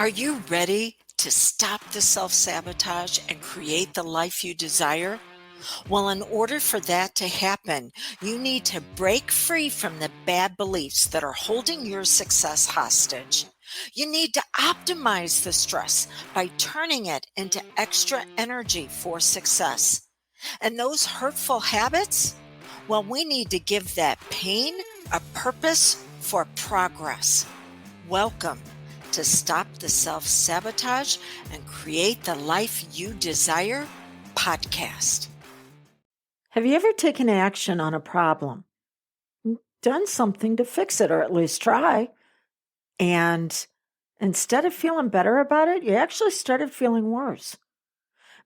Are you ready to stop the self-sabotage and create the life you desire? Well, in order for that to happen, you need to break free from the bad beliefs that are holding your success hostage. You need to optimize the stress by turning it into extra energy for success. And those hurtful habits? Well, we need to give that pain a purpose for progress. Welcome to Stop the Self-Sabotage and Create the Life You Desire podcast. Have you ever taken action on a problem, done something to fix it, or at least try, and instead of feeling better about it, you actually started feeling worse?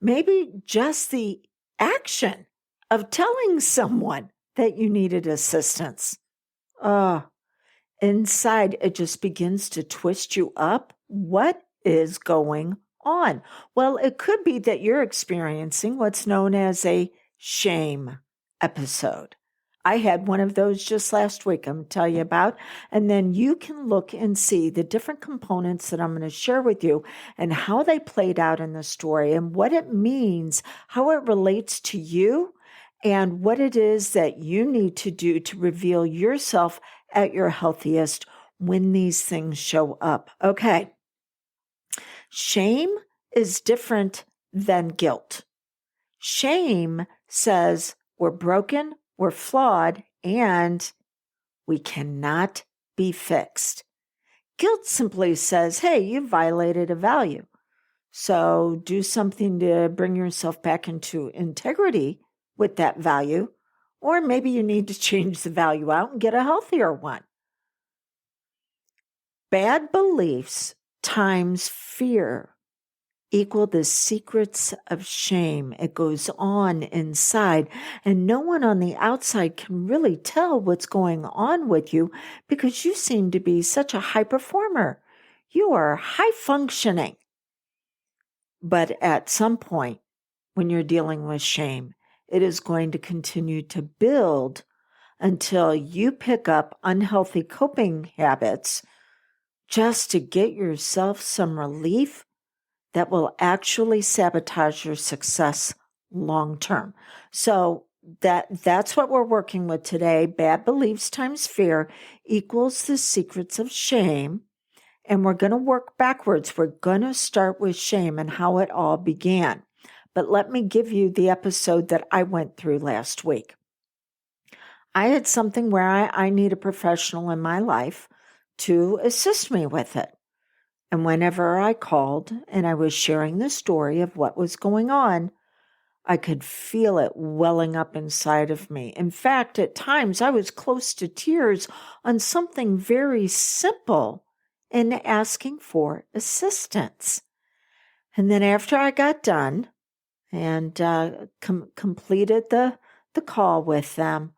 Maybe just the action of telling someone that you needed assistance. Inside, it just begins to twist you up. What is going on? Well, it could be that you're experiencing what's known as a shame episode. I had one of those just last week, I'm going to tell you about. And then you can look and see the different components that I'm going to share with you and how they played out in the story and what it means, how it relates to you, and what it is that you need to do to reveal yourself at your healthiest when these things show up. Okay. Shame is different than guilt. Shame says we're broken, we're flawed, and we cannot be fixed. Guilt simply says, hey, you violated a value. So do something to bring yourself back into integrity with that value, or maybe you need to change the value out and get a healthier one. Bad beliefs times fear equal the secrets of shame. It goes on inside, and no one on the outside can really tell what's going on with you because you seem to be such a high performer. You are high functioning. But at some point, when you're dealing with shame, it is going to continue to build until you pick up unhealthy coping habits just to get yourself some relief that will actually sabotage your success long term. So that's what we're working with today. Bad beliefs times fear equals the secrets of shame. And we're going to work backwards. We're going to start with shame and how it all began. But let me give you the episode that I went through last week. I had something where I need a professional in my life to assist me with it. And whenever I called and I was sharing the story of what was going on, I could feel it welling up inside of me. In fact, at times I was close to tears on something very simple in asking for assistance. And then after I got done and completed the call with them,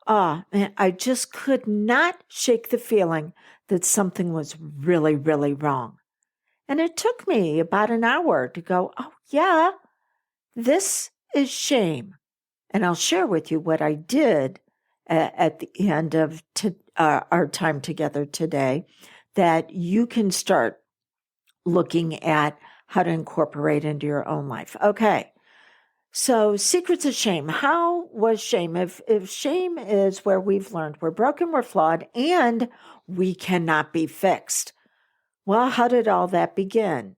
man, I just could not shake the feeling that something was really, really wrong. And it took me about an hour to go, oh, yeah, this is shame. And I'll share with you what I did at the end of our time together today, that you can start looking at how to incorporate into your own life. Okay. So secrets of shame. How was shame? If shame is where we've learned we're broken, we're flawed, and we cannot be fixed. Well, how did all that begin?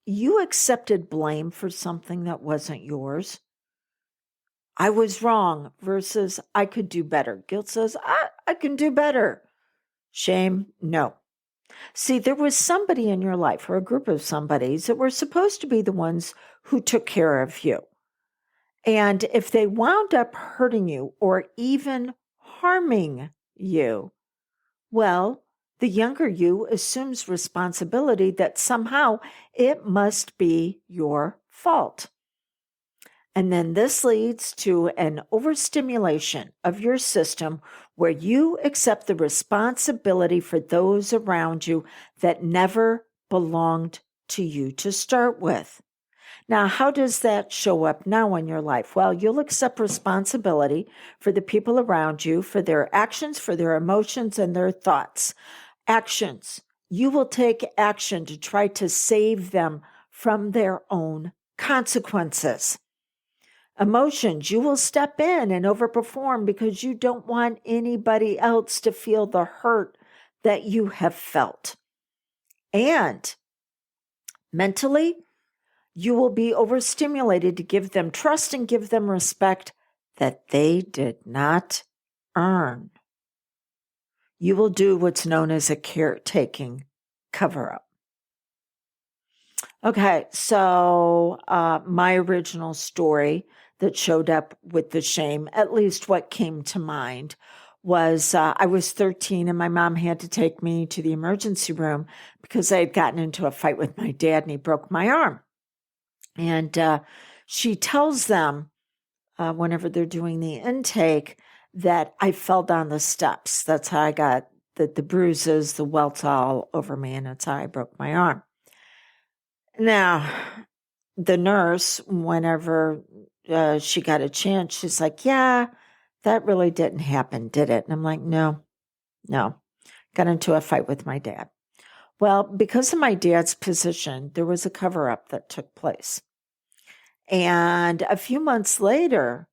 You accepted blame for something that wasn't yours. I was wrong versus I could do better. Guilt says, I can do better. Shame, no. See, there was somebody in your life or a group of somebodies that were supposed to be the ones who took care of you. And if they wound up hurting you or even harming you, well, the younger you assumes responsibility that somehow it must be your fault. And then this leads to an overstimulation of your system where you accept the responsibility for those around you that never belonged to you to start with. Now, how does that show up now in your life? Well, you'll accept responsibility for the people around you, for their actions, for their emotions, and their thoughts. Actions. you will take action to try to save them from their own consequences. Emotions, you will step in and overperform because you don't want anybody else to feel the hurt that you have felt. And mentally, you will be overstimulated to give them trust and give them respect that they did not earn. You will do what's known as a caretaking cover-up. Okay, so my original story that showed up with the shame, at least what came to mind, was I was 13 and my mom had to take me to the emergency room because I had gotten into a fight with my dad and he broke my arm. And she tells them whenever they're doing the intake that I fell down the steps. That's how I got the bruises, the welts all over me, and that's how I broke my arm. Now, the nurse, whenever she got a chance, she's like, yeah, that really didn't happen, did it? And I'm like, no. Got into a fight with my dad. Well, because of my dad's position, there was a cover-up that took place. And a few months later,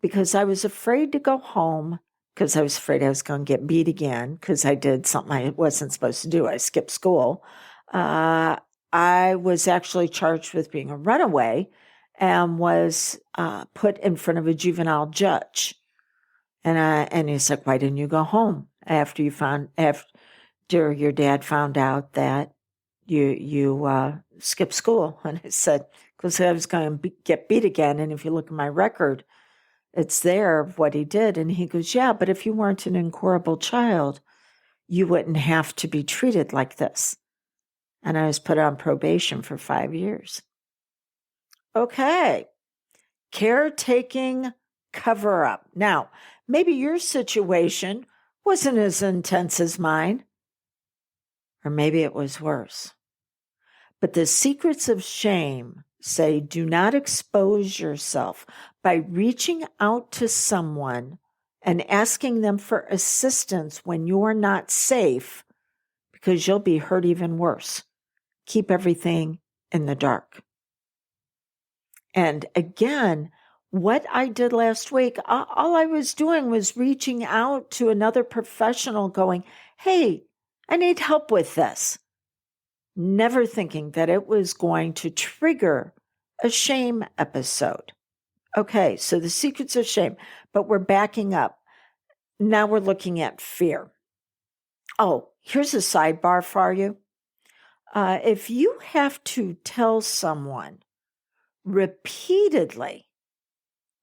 because I was afraid to go home, because I was afraid I was going to get beat again, because I did something I wasn't supposed to do. I skipped school. I was actually charged with being a runaway and was put in front of a juvenile judge. And he's like, why didn't you go home after your dad found out that you skipped school? And I said, because I was going to get beat again. And if you look at my record, it's there of what he did. And he goes, yeah, but if you weren't an incorrigible child, you wouldn't have to be treated like this. And I was put on probation for 5 years. Okay. Caretaking cover-up. Now, maybe your situation wasn't as intense as mine, or maybe it was worse. But the secrets of shame say do not expose yourself by reaching out to someone and asking them for assistance when you're not safe, because you'll be hurt even worse. Keep everything in the dark. And again, what I did last week, all I was doing was reaching out to another professional going, hey, I need help with this. Never thinking that it was going to trigger a shame episode. Okay, so the secrets of shame, but we're backing up. Now we're looking at fear. Oh, here's a sidebar for you. If you have to tell someone repeatedly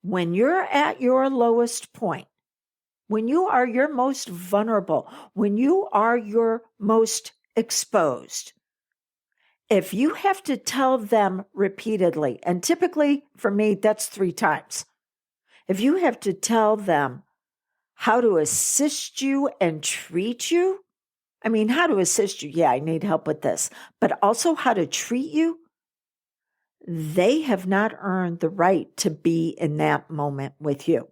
when you're at your lowest point, when you are your most vulnerable, when you are your most exposed, if you have to tell them repeatedly, and typically for me, that's 3 times. If you have to tell them how to assist you and treat you, I mean, how to assist you, yeah, I need help with this, but also how to treat you, they have not earned the right to be in that moment with you.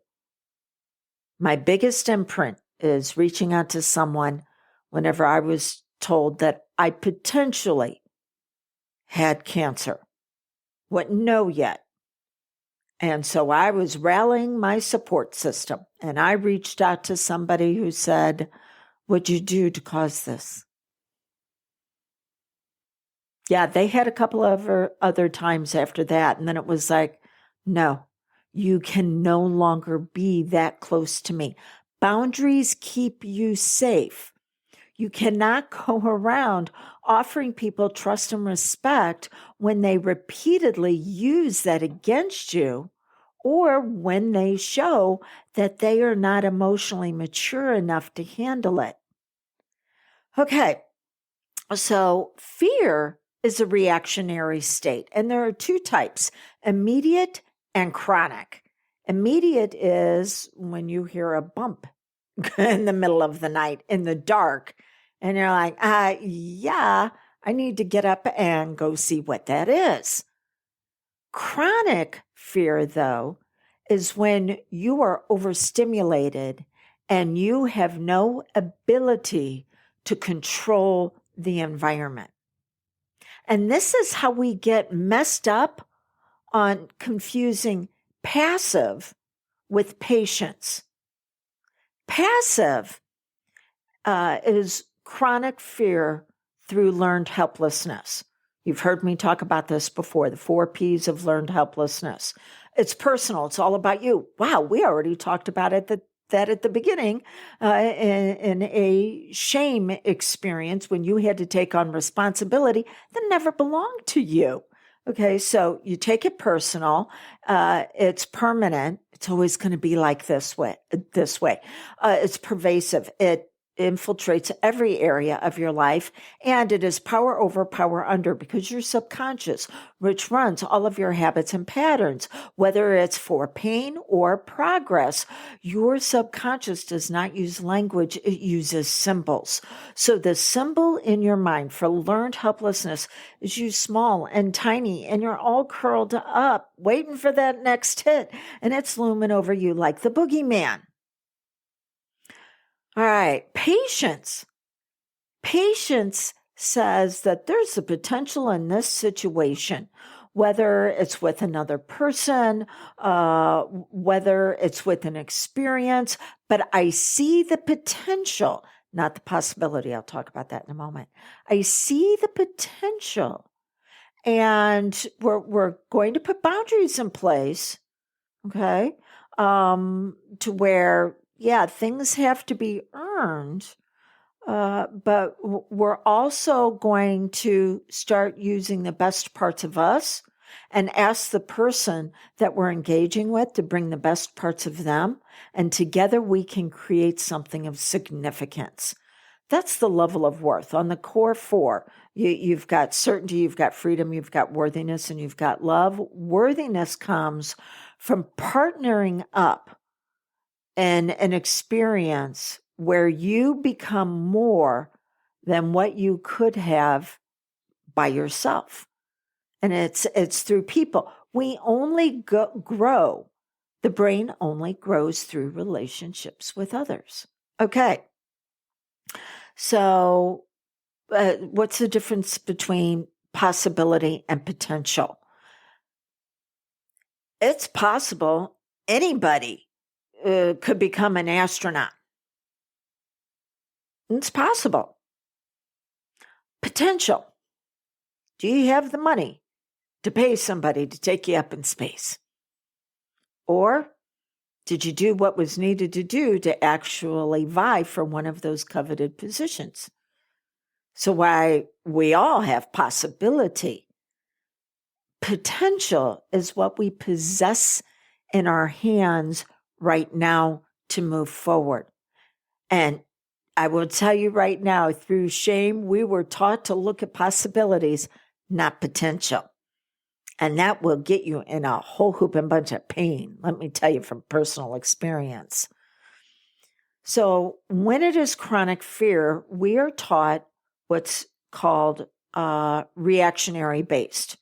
My biggest imprint is reaching out to someone whenever I was told that I potentially had cancer. Wouldn't know yet. And so I was rallying my support system, and I reached out to somebody who said, what'd you do to cause this? Yeah, they had a couple of other times after that, and then it was like, no, you can no longer be that close to me. Boundaries keep you safe. You cannot go around offering people trust and respect when they repeatedly use that against you, or when they show that they are not emotionally mature enough to handle it. Okay, so fear is a reactionary state, and there are 2 types, immediate and chronic. Immediate is when you hear a bump in the middle of the night in the dark, and you're like, yeah, I need to get up and go see what that is. Chronic fear, though, is when you are overstimulated and you have no ability to control the environment. And this is how we get messed up on confusing passive with patience. Passive is chronic fear through learned helplessness. You've heard me talk about this before, the 4 P's of learned helplessness. It's personal. It's all about you. Wow, we already talked about it that at the beginning in a shame experience when you had to take on responsibility that never belonged to you. Okay, so you take it personal. It's permanent. It's always going to be like this way. It's pervasive. It infiltrates every area of your life, and it is power over, power under, because your subconscious, which runs all of your habits and patterns, whether it's for pain or progress, your subconscious does not use language, it uses symbols. So the symbol in your mind for learned helplessness is you small and tiny, and you're all curled up, waiting for that next hit, and it's looming over you like the boogeyman. All right, patience. Patience says that there's a potential in this situation, whether it's with another person, whether it's with an experience, but I see the potential, not the possibility. I'll talk about that in a moment. I see the potential, and we're going to put boundaries in place, okay, to where, yeah, things have to be earned, but we're also going to start using the best parts of us and ask the person that we're engaging with to bring the best parts of them. And together we can create something of significance. That's the level of worth. On the core 4, you've got certainty, you've got freedom, you've got worthiness, and you've got love. Worthiness comes from partnering up in an experience where you become more than what you could have by yourself. And it's through people. We only grow. The brain only grows through relationships with others. Okay. So what's the difference between possibility and potential? It's possible anybody could become an astronaut. It's possible. Potential. Do you have the money to pay somebody to take you up in space? Or did you do what was needed to do to actually vie for one of those coveted positions? So why we all have possibility. Potential is what we possess in our hands right now to move forward. And I will tell you right now, through shame, we were taught to look at possibilities, not potential. And that will get you in a whole hoop and bunch of pain, let me tell you from personal experience. So when it is chronic fear, we are taught what's called reactionary based.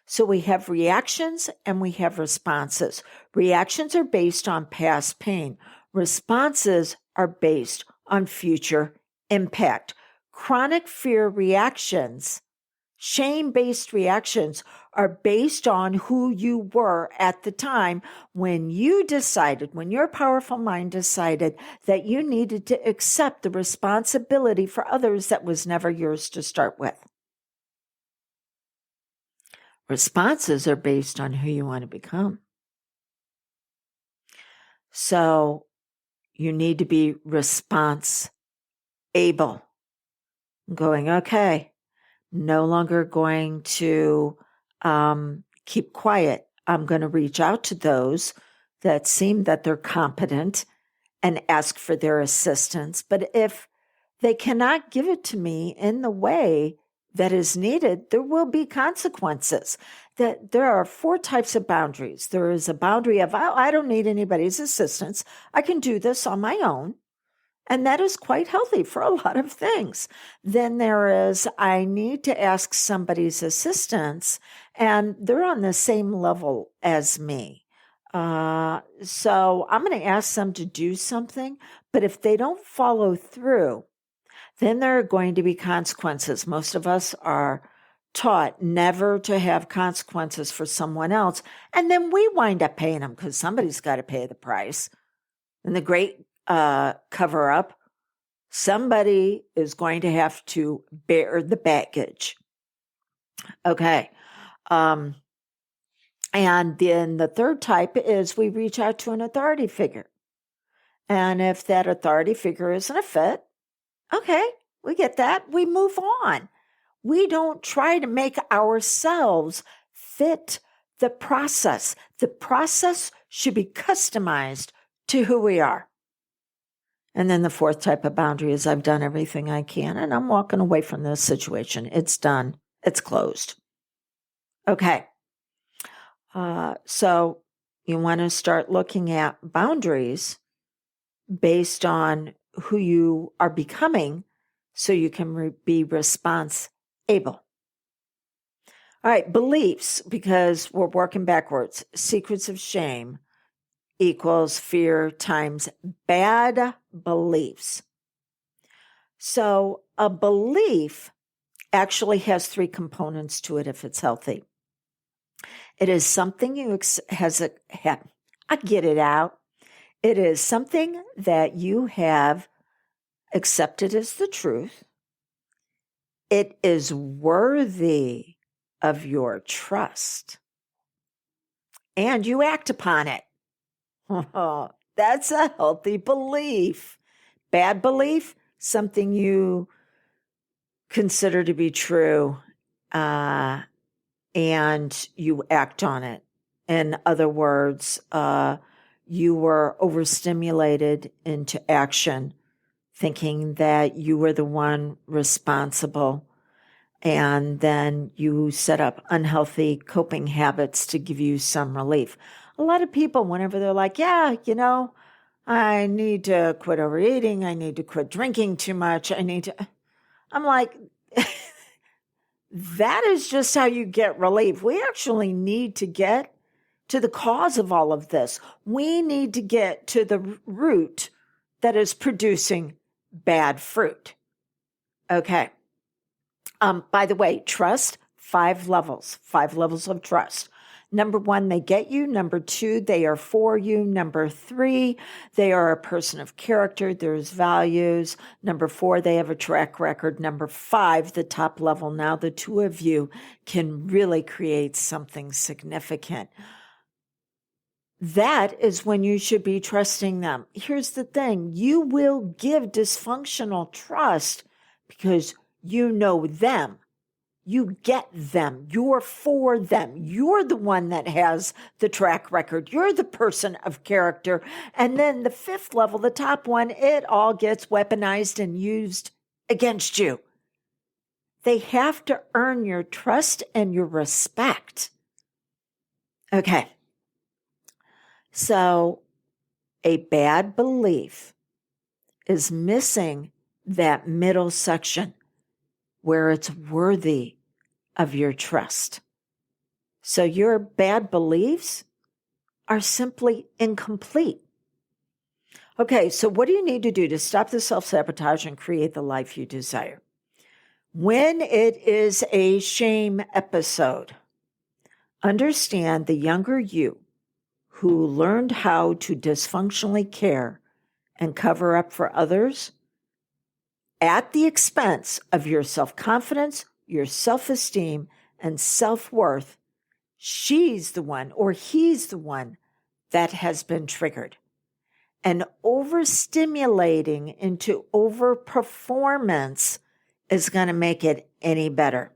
So we have reactions and we have responses. Reactions are based on past pain. Responses are based on future impact. Chronic fear reactions, shame-based reactions, are based on who you were at the time when you decided, when your powerful mind decided that you needed to accept the responsibility for others that was never yours to start with. Responses are based on who you want to become. So you need to be response able. Going, okay, no longer going to keep quiet. I'm going to reach out to those that seem that they're competent and ask for their assistance. But if they cannot give it to me in the way that is needed, there will be consequences. That there are 4 types of boundaries. There is a boundary of, I don't need anybody's assistance. I can do this on my own. And that is quite healthy for a lot of things. Then there is, I need to ask somebody's assistance, and they're on the same level as me. So I'm going to ask them to do something, but if they don't follow through, then there are going to be consequences. Most of us are taught never to have consequences for someone else. And then we wind up paying them because somebody's got to pay the price. And the great cover up, somebody is going to have to bear the baggage. Okay. And then the third type is we reach out to an authority figure. And if that authority figure isn't a fit, okay, we get that. We move on. We don't try to make ourselves fit the process. The process should be customized to who we are. And then the fourth type of boundary is I've done everything I can and I'm walking away from this situation. It's done. It's closed. Okay. So you want to start looking at boundaries based on who you are becoming so you can be response able. All right, beliefs, because we're working backwards. Secrets of shame equals fear times bad beliefs. So a belief actually has three components to it if it's healthy. It is something I get it out. It is something that you have accepted as the truth. It is worthy of your trust. And you act upon it. Oh, that's a healthy belief. Bad belief, something you consider to be true, and you act on it. In other words, you were overstimulated into action, thinking that you were the one responsible. And then you set up unhealthy coping habits to give you some relief. A lot of people, whenever they're like, yeah, I need to quit overeating. I need to quit drinking too much. I'm like, that is just how you get relief. We actually need to get to the cause of all of this. We need to get to the root that is producing bad fruit. Okay. By the way, trust, 5 levels of trust. Number 1, they get you. Number 2, they are for you. Number 3, they are a person of character. There's values. Number 4, they have a track record. Number 5, the top level. Now the two of you can really create something significant. That is when you should be trusting them. Here's the thing. You will give dysfunctional trust because you know them. You get them. You're for them. You're the one that has the track record. You're the person of character. And then the 5th level, the top one, it all gets weaponized and used against you. They have to earn your trust and your respect. Okay. So a bad belief is missing that middle section where it's worthy of your trust. So your bad beliefs are simply incomplete. Okay, so what do you need to do to stop the self-sabotage and create the life you desire? When it is a shame episode, understand the younger you who learned how to dysfunctionally care and cover up for others at the expense of your self-confidence, your self-esteem, and self-worth, she's the one or he's the one that has been triggered. And overstimulating into overperformance is going to make it any better.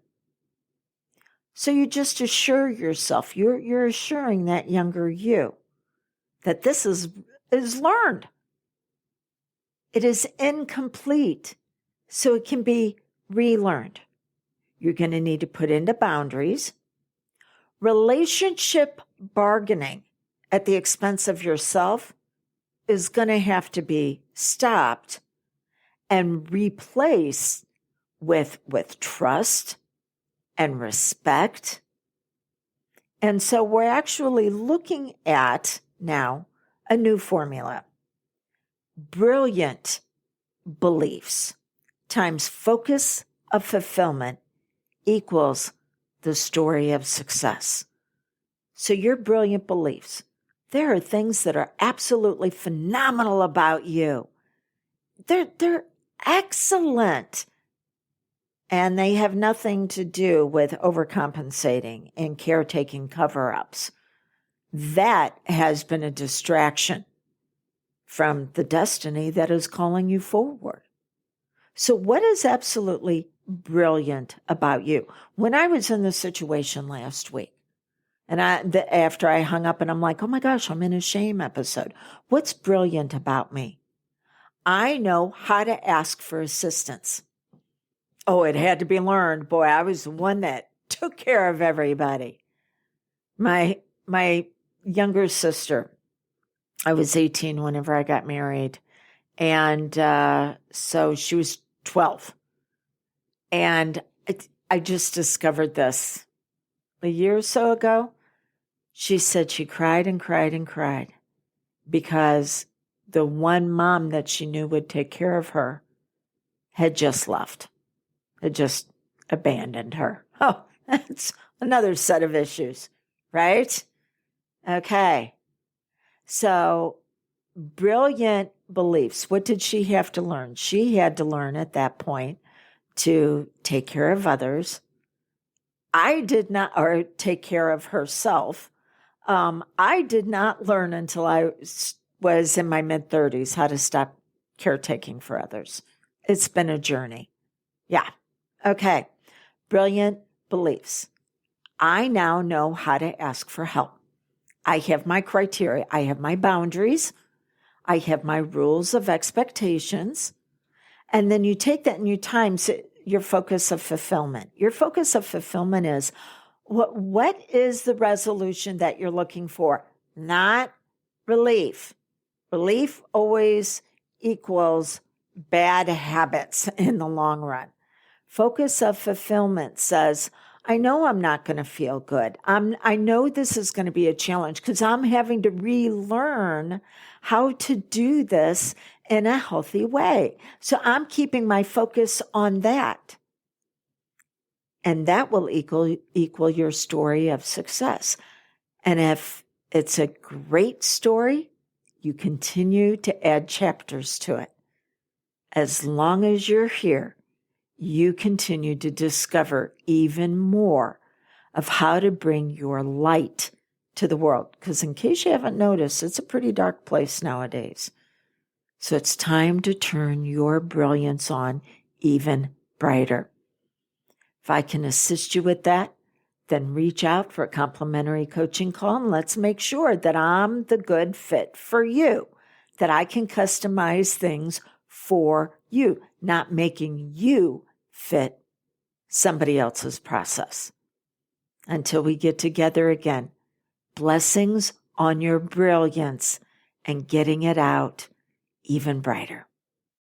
So you just assure yourself, you're assuring that younger you that this is learned. It is incomplete, so it can be relearned. You're going to need to put into boundaries. Relationship bargaining at the expense of yourself is going to have to be stopped and replaced with trust and respect. And so we're actually looking at now a new formula. Brilliant beliefs times focus of fulfillment equals the story of success. So your brilliant beliefs, there are things that are absolutely phenomenal about you. They're excellent. And they have nothing to do with overcompensating and caretaking cover-ups. That has been a distraction from the destiny that is calling you forward. So what is absolutely brilliant about you? When I was in this situation last week, and after I hung up and I'm like, oh my gosh, I'm in a shame episode. What's brilliant about me? I know how to ask for assistance. Oh, it had to be learned. Boy, I was the one that took care of everybody. My younger sister, I was 18 whenever I got married. And so she was 12. And I just discovered this a year or so ago. She said she cried and cried and cried because the one mom that she knew would take care of her had just left, had just abandoned her. Oh, that's another set of issues, right? Okay. So brilliant beliefs. What did she have to learn? She had to learn at that point to take care of others. I did not, or take care of herself. I did not learn until I was in my mid-30s how to stop caretaking for others. It's been a journey. Yeah. Okay. Brilliant beliefs. I now know how to ask for help. I have my criteria. I have my boundaries. I have my rules of expectations. And then you take that and you times your focus of fulfillment. Your focus of fulfillment is what is the resolution that you're looking for? Not relief. Relief always equals bad habits in the long run. Focus of fulfillment says, I know I'm not going to feel good. I know this is going to be a challenge because I'm having to relearn how to do this in a healthy way. So I'm keeping my focus on that. And that will equal your story of success. And if it's a great story, you continue to add chapters to it. As long as you're here, you continue to discover even more of how to bring your light to the world. Because in case you haven't noticed, it's a pretty dark place nowadays. So it's time to turn your brilliance on even brighter. If I can assist you with that, then reach out for a complimentary coaching call and let's make sure that I'm the good fit for you, that I can customize things for you, not making you fit somebody else's process. Until we get together again, blessings on your brilliance and getting it out even brighter.